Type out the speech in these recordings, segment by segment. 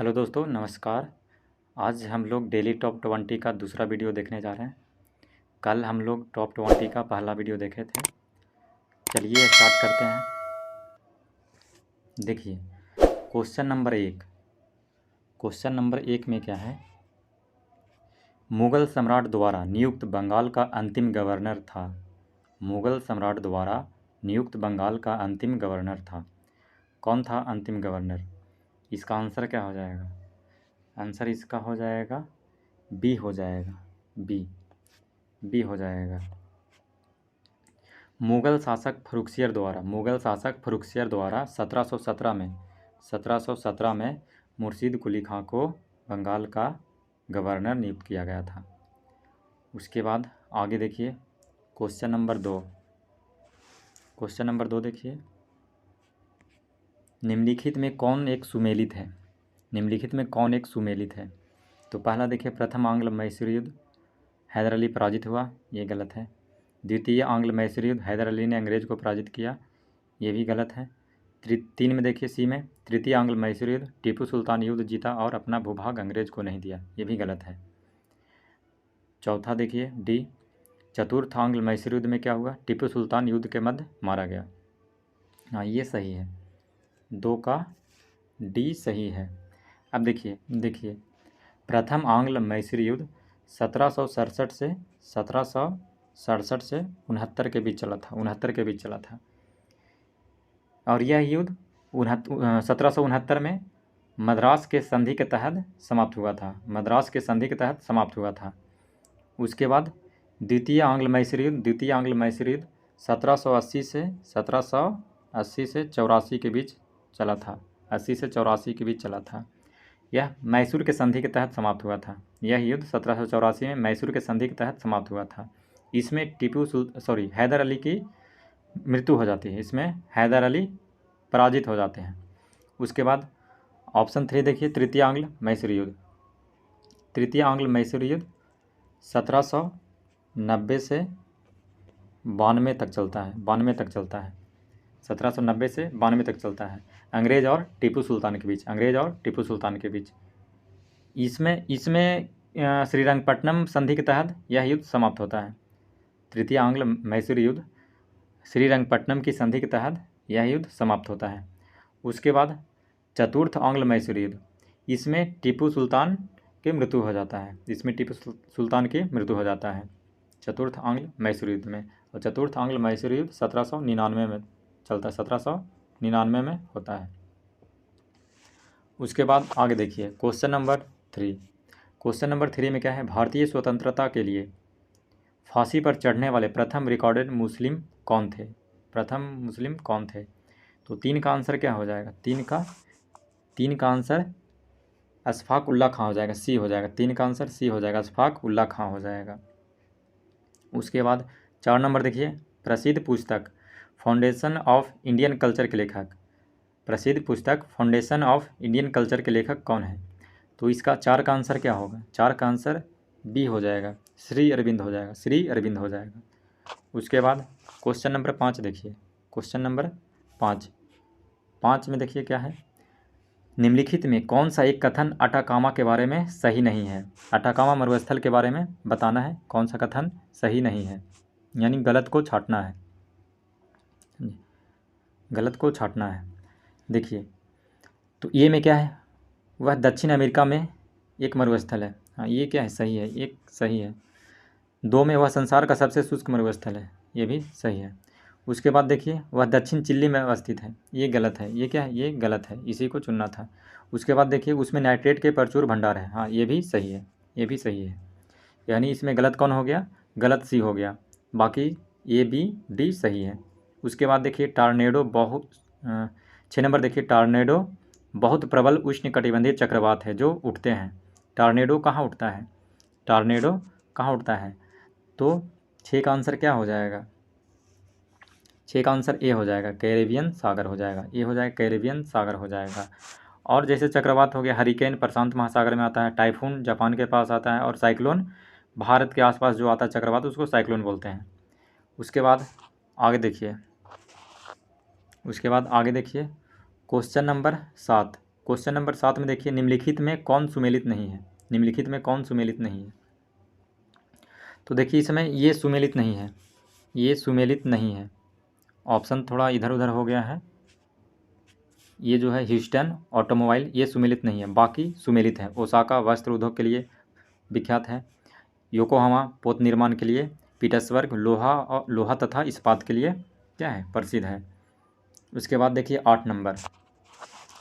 Hello दोस्तों, नमस्कार। आज हम लोग डेली टॉप 20 का दूसरा वीडियो देखने जा रहे हैं। कल हम लोग टॉप 20 का पहला वीडियो देखे थे। चलिए स्टार्ट करते हैं। देखिए, क्वेश्चन नंबर एक में क्या है। मुग़ल सम्राट द्वारा नियुक्त बंगाल का अंतिम गवर्नर था। मुग़ल सम्राट द्वारा नियुक्त बंगाल का अंतिम गवर्नर था। कौन था अंतिम गवर्नर? इसका आंसर क्या हो जाएगा? आंसर इसका हो जाएगा बी हो जाएगा। बी हो जाएगा। मुग़ल शासक फर्रुखसियर द्वारा 1717 में मुर्शीद कुली खां को बंगाल का गवर्नर नियुक्त किया गया था। उसके बाद आगे देखिए, क्वेश्चन नंबर दो देखिए। निम्नलिखित में कौन एक सुमेलित है? तो पहला देखिए, प्रथम आंग्ल मैसूर युद्ध, हैदर अली पराजित हुआ, ये गलत है। द्वितीय आंग्ल मैसूर युद्ध, हैदर अली ने अंग्रेज़ को पराजित किया, ये भी गलत है। 3 में देखिए, सी में, तृतीय आंग्ल मैसूर युद्ध, टीपू सुल्तान युद्ध जीता और अपना भूभाग अंग्रेज़ को नहीं दिया, ये भी गलत है। चौथा देखिए, डी, चतुर्थ आंग्ल मैसूर युद्ध में क्या हुआ? टीपू सुल्तान युद्ध के मध्य मारा गया। हाँ, ये सही है। 2 का डी सही है। अब देखिए, प्रथम आंग्ल मैसूर युद्ध 1767 से 69 के बीच चला था। और यह युद्ध 1769 में मद्रास के संधि के तहत समाप्त हुआ था। उसके बाद द्वितीय आंग्ल मैसूर युद्ध 1780 से 84 के बीच चला था। यह मैसूर के संधि के तहत समाप्त हुआ था। यह युद्ध 1784 में मैसूर के संधि के तहत समाप्त हुआ था। इसमें हैदर अली की मृत्यु हो जाती है। इसमें हैदर अली पराजित हो जाते हैं। उसके बाद ऑप्शन 3 देखिए, तृतीय आंग्ल मैसूर युद्ध 1790 से 92 तक चलता है। 1790 से 92 तक चलता है, अंग्रेज़ और टीपू सुल्तान के बीच। इसमें श्रीरंगपट्टनम संधि के तहत यह युद्ध समाप्त होता है। तृतीय आंग्ल मैसूर युद्ध, श्रीरंगपट्टनम की संधि के तहत यह युद्ध समाप्त होता है। उसके बाद चतुर्थ आंग्ल मैसूर युद्ध, इसमें टीपू सुल्तान की मृत्यु हो जाता है। चतुर्थ आंग्ल मैसूर युद्ध में। और चतुर्थ आंग्ल मैसूर युद्ध 1799 में चलता है, 1799 में होता है। उसके बाद आगे देखिए, क्वेश्चन नंबर 3 में क्या है। भारतीय स्वतंत्रता के लिए फांसी पर चढ़ने वाले प्रथम रिकॉर्डेड मुस्लिम कौन थे? तो 3 का आंसर क्या हो जाएगा? 3 का आंसर अशफाक उल्ला खां हो जाएगा, सी हो जाएगा। 3 का आंसर सी हो जाएगा, अशफाक उल्ला खां हो जाएगा। उसके बाद 4 नंबर देखिए, प्रसिद्ध पुस्तक फाउंडेशन ऑफ इंडियन कल्चर के लेखक कौन है? तो इसका 4 का आंसर क्या होगा? 4 का आंसर बी हो जाएगा, श्री अरविंद हो जाएगा। उसके बाद क्वेश्चन नंबर 5 देखिए। क्वेश्चन नंबर 5 में देखिए क्या है। निम्नलिखित में कौन सा एक कथन अटाकामा के बारे में सही नहीं है? अटाकामा मरुस्थल के बारे में बताना है, कौन सा कथन सही नहीं है, यानी गलत को छांटना है। देखिए, तो ये में क्या है, वह दक्षिण अमेरिका में एक मरुस्थल है। हाँ, ये क्या है? सही है, एक सही है। 2 में वह संसार का सबसे शुष्क मरुस्थल है, ये भी सही है। उसके बाद देखिए, वह दक्षिण चिली में अवस्थित है, ये गलत है। ये क्या है? ये गलत है, इसी को चुनना था। उसके बाद देखिए, उसमें नाइट्रेट के प्रचुर भंडार है। हाँ, ये भी सही है। यानी इसमें गलत कौन हो गया? गलत सी हो गया। बाकी ए, बी, डी सही है। उसके बाद देखिए, 6 नंबर देखिए, टार्नेडो बहुत प्रबल उष्णकटिबंधीय चक्रवात है जो उठते हैं। टार्नेडो कहाँ उठता है? तो 6 का आंसर क्या हो जाएगा? 6 का आंसर ए हो जाएगा, कैरेबियन सागर हो जाएगा। और जैसे चक्रवात हो गया, हरिकेन प्रशांत महासागर में आता है, टाइफून जापान के पास आता है, और साइक्लोन भारत के आसपास जो आता है चक्रवात, उसको साइक्लोन बोलते हैं। उसके बाद आगे देखिए, क्वेश्चन नंबर 7। क्वेश्चन नंबर 7 में देखिए, निम्नलिखित में कौन सुमेलित नहीं है? निम्नलिखित में कौन सुमेलित नहीं है? तो देखिए इसमें ये सुमेलित नहीं है, ये सुमेलित नहीं है। ऑप्शन थोड़ा इधर उधर हो गया है। ये जो है ह्यूस्टन ऑटोमोबाइल, ये सुमेलित नहीं है, बाकी सुमेलित है। ओसाका वस्त्र उद्योग के लिए विख्यात है। योकोहामा पोत निर्माण के लिए। पीटर्सबर्ग लोहा तथा इस्पात के लिए क्या है? प्रसिद्ध है। उसके बाद देखिए 8 नंबर।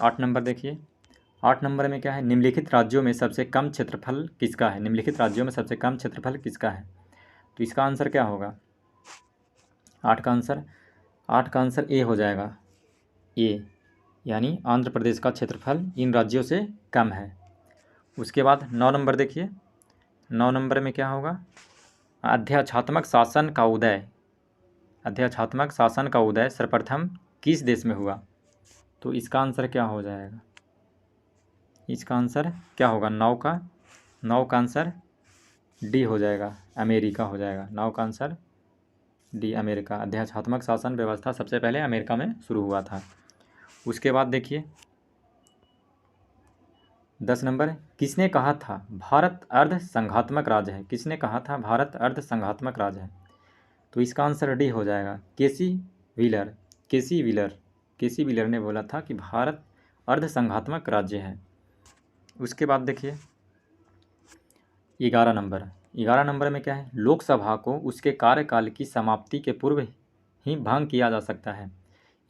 8 नंबर देखिए, 8 नंबर में क्या है? निम्नलिखित राज्यों में सबसे कम क्षेत्रफल किसका है? निम्नलिखित राज्यों में सबसे कम क्षेत्रफल किसका है? तो इसका आंसर क्या होगा? 8 का आंसर ए हो जाएगा, ए, यानी आंध्र प्रदेश का क्षेत्रफल इन राज्यों से कम है। उसके बाद 9 नंबर देखिए, 9 नंबर में क्या होगा? अध्यात्मात्मक शासन का उदय, अध्यात्मात्मक शासन का उदय सर्वप्रथम किस देश में हुआ? तो इसका आंसर क्या हो जाएगा? इसका आंसर क्या होगा? 9 का आंसर डी हो जाएगा, अमेरिका हो जाएगा। 9 का आंसर डी, अमेरिका। अध्यात्मात्मक शासन व्यवस्था सबसे पहले अमेरिका में शुरू हुआ था। उसके बाद देखिए 10 नंबर, किसने कहा था भारत अर्ध संघात्मक राज्य है? किसने कहा था भारत अर्ध संघात्मक राज्य है? तो इसका आंसर डी हो जाएगा, केसी व्हीलर। केसी व्हीलर ने बोला था कि भारत अर्ध संघात्मक राज्य है। उसके बाद देखिए 11 नंबर। 11 नंबर में क्या है? लोकसभा को उसके कार्यकाल की समाप्ति के पूर्व ही भंग किया जा सकता है,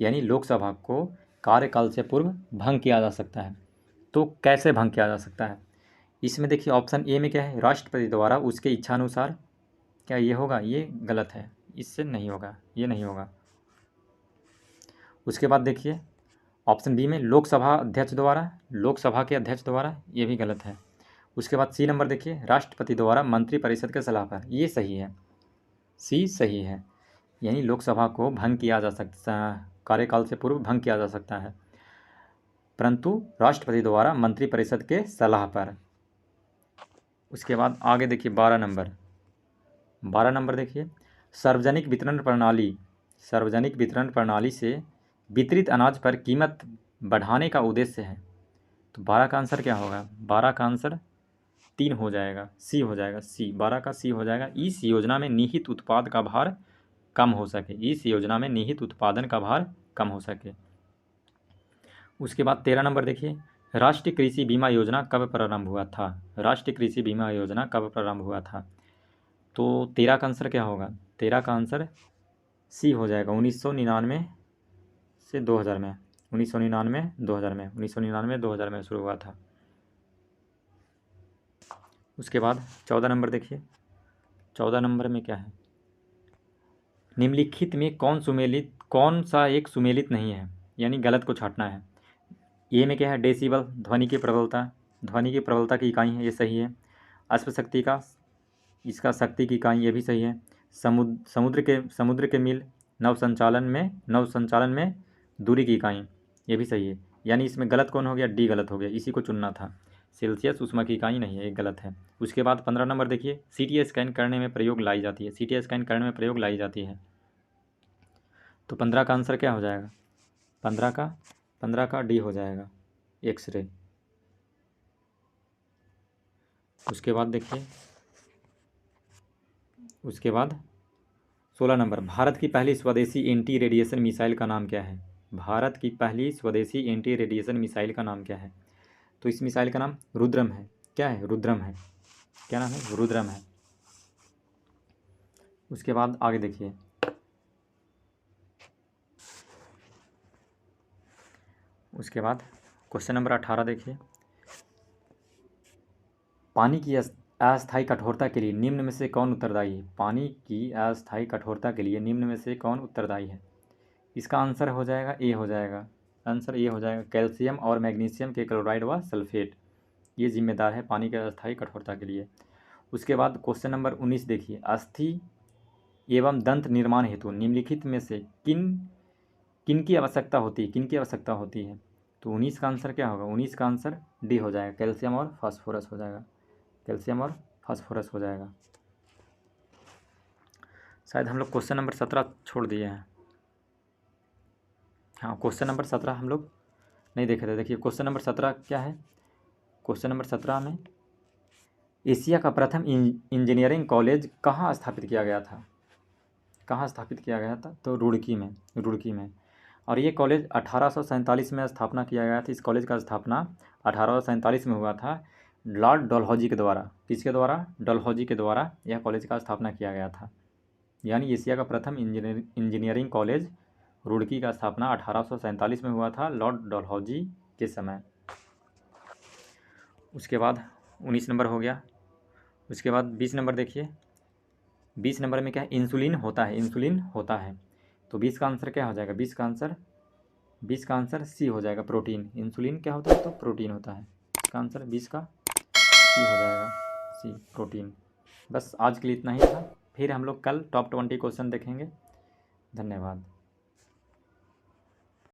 यानी लोकसभा को कार्यकाल से पूर्व भंग किया जा सकता है। तो कैसे भंग किया जा सकता है? इसमें देखिए ऑप्शन ए में क्या है? राष्ट्रपति द्वारा उसके इच्छानुसार। क्या ये होगा? ये गलत है, इससे नहीं होगा, ये नहीं होगा। उसके बाद देखिए ऑप्शन बी में लोकसभा अध्यक्ष द्वारा, लोकसभा के अध्यक्ष द्वारा, ये भी गलत है। उसके बाद सी नंबर देखिए, राष्ट्रपति द्वारा मंत्रिपरिषद के सलाह पर, ये सही है, सी सही है, यानी लोकसभा को भंग किया जा सकता, कार्यकाल से पूर्व भंग किया जा सकता है, परंतु राष्ट्रपति द्वारा मंत्रिपरिषद के सलाह पर। उसके बाद आगे देखिए 12 नंबर। 12 नंबर देखिए, सार्वजनिक वितरण प्रणाली से वितरित अनाज पर कीमत बढ़ाने का उद्देश्य है। तो 12 का आंसर क्या होगा? 12 का आंसर 3 हो जाएगा, सी हो जाएगा, सी। 12 का सी हो जाएगा। इस योजना में निहित उत्पाद का भार कम हो सके, इस योजना में निहित उत्पादन का भार कम हो सके। उसके बाद 13 नंबर देखिए, राष्ट्रीय कृषि बीमा योजना कब प्रारंभ हुआ था? राष्ट्रीय कृषि बीमा योजना कब प्रारंभ हुआ था? तो 13 का आंसर क्या होगा? 13 का आंसर सी हो जाएगा, 1999 से 2000 में, 1999 2000 में, 1999 2000 में शुरू हुआ था। उसके बाद 14 नंबर देखिए, 14 नंबर में क्या है? निम्नलिखित में कौन सा एक सुमेलित नहीं है, यानी गलत को छांटना है। ए में क्या है? डेसिबल, ध्वनि की प्रबलता की इकाई है, ये सही है। अश्वशक्ति का, इसका शक्ति की इकाई, ये भी सही है। समुद्र के मील, नव संचालन में दूरी की इकाई, ये भी सही है। यानी इसमें गलत कौन हो गया? डी गलत हो गया, इसी को चुनना था। सेल्सियस ऊष्मा की इकाई नहीं है, एक गलत है। उसके बाद 15 नंबर देखिए, सीटी स्कैन करने में प्रयोग लाई जाती है, सीटी स्कैन करने में प्रयोग लाई जाती है। तो 15 का आंसर क्या हो जाएगा? 15 का डी हो जाएगा, एक्सरे। उसके बाद देखिए, उसके बाद 16 नंबर, भारत की पहली स्वदेशी एंटी रेडिएशन मिसाइल का नाम क्या है? भारत की पहली स्वदेशी एंटी रेडिएशन मिसाइल का नाम क्या है? तो इस मिसाइल का नाम रुद्रम है। क्या है? रुद्रम है। क्या नाम है? रुद्रम है। उसके बाद आगे देखिए, उसके बाद क्वेश्चन नंबर 18 देखिए, पानी की अस्थायी कठोरता के लिए निम्न में से कौन उत्तरदायी है? पानी की अस्थायी कठोरता के लिए निम्न में से कौन उत्तरदायी है? इसका आंसर हो जाएगा ए हो जाएगा, आंसर ए हो जाएगा, कैल्शियम और मैग्नीशियम के क्लोराइड व सल्फेट, ये जिम्मेदार है पानी के अस्थायी कठोरता के लिए। उसके बाद क्वेश्चन नंबर 19 देखिए, अस्थि एवं दंत निर्माण हेतु निम्नलिखित में से किन की आवश्यकता होती है? तो 19 का आंसर क्या होगा? 19 का आंसर डी हो जाएगा, कैल्शियम और फास्फोरस हो जाएगा, कैल्शियम और फास्फोरस हो जाएगा। शायद हम लोग क्वेश्चन नंबर 17 छोड़ दिए हैं। हाँ, क्वेश्चन नंबर 17 हम लोग नहीं देखे थे। देखिए क्वेश्चन नंबर 17 क्या है। क्वेश्चन नंबर 17 में एशिया का प्रथम इंजीनियरिंग कॉलेज कहाँ स्थापित किया गया था। कहाँ स्थापित किया गया था, तो रुड़की में, रुड़की में। और ये कॉलेज 1847 में स्थापना किया गया था। इस कॉलेज का स्थापना 1847 में हुआ था लॉर्ड डलहौजी के द्वारा। किसके द्वारा? डलहौजी के द्वारा यह कॉलेज का स्थापना किया गया था। यानी एशिया का प्रथम इंजीनियरिंग कॉलेज रुड़की का स्थापना 1847 में हुआ था लॉर्ड डलहौजी के समय। उसके बाद 19 नंबर हो गया। उसके बाद 20 नंबर देखिए। 20 नंबर में क्या है, इंसुलिन होता है, इंसुलिन होता है। तो 20 का आंसर क्या हो जाएगा, 20 का आंसर सी हो जाएगा, प्रोटीन। इंसुलिन क्या होता है, तो प्रोटीन होता है। इसका आंसर 20 का सी हो जाएगा, सी प्रोटीन। बस आज के लिए इतना ही था। फिर हम लोग कल टॉप 20 क्वेश्चन देखेंगे। धन्यवाद।